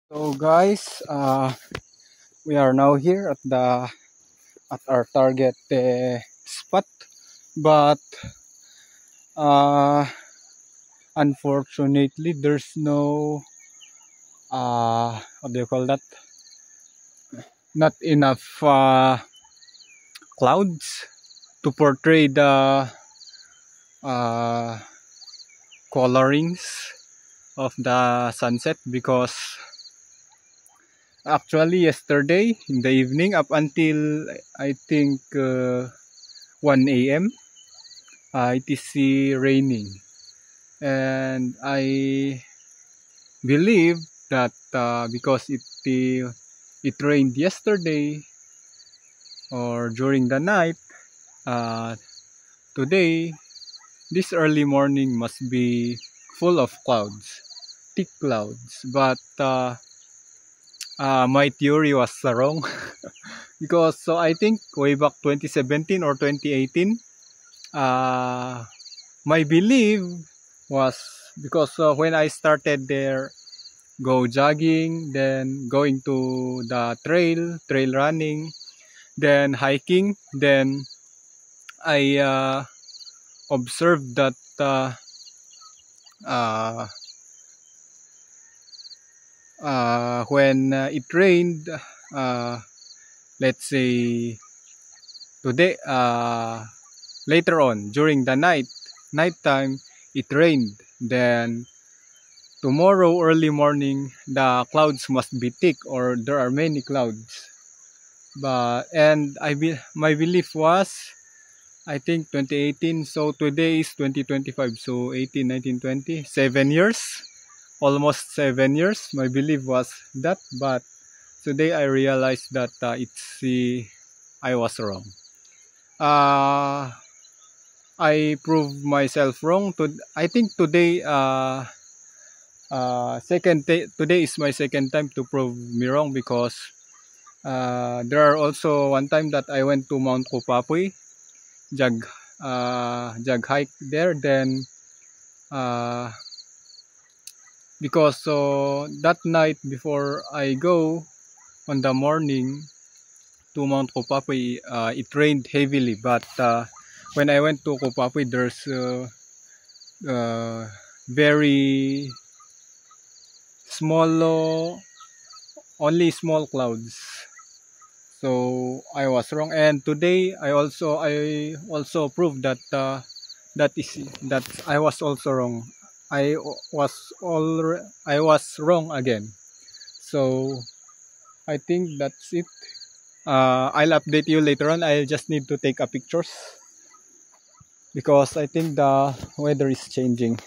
So guys, we are now here at our target spot, but uh, unfortunately there's no what do you call that? Not enough clouds to portray the uh, colorings of the sunset, because actually yesterday in the evening up until I think 1 a.m. It is raining, and I believe that because it rained yesterday or during the night, uh, today this early morning must be full of clouds, thick clouds. But my theory was wrong because I think way back 2017 or 2018, my belief was because when I started there, go jogging, then going to the trail running, then hiking, then I observed that uh, when it rained, uh, let's say today, later on during the nighttime, it rained. Then tomorrow early morning, the clouds must be thick, or there are many clouds. But and my belief was, I think 2018, so today is 2025, so 18, 19, 20, 7 years, almost 7 years. My belief was that, but today I realized that I was wrong. I proved myself wrong. I think today today is my second time to prove me wrong, because there are also one time that I went to Mount Kupapuy, jog hike there. Then because that night before I go on the morning to Mount Kupapuy, it rained heavily. But when I went to Kupapuy, there's very small, only small clouds. So I was wrong, and today I also proved that that I was also wrong. I was wrong again. So I think that's it. I'll update you later on. I just need to take a pictures because I think the weather is changing.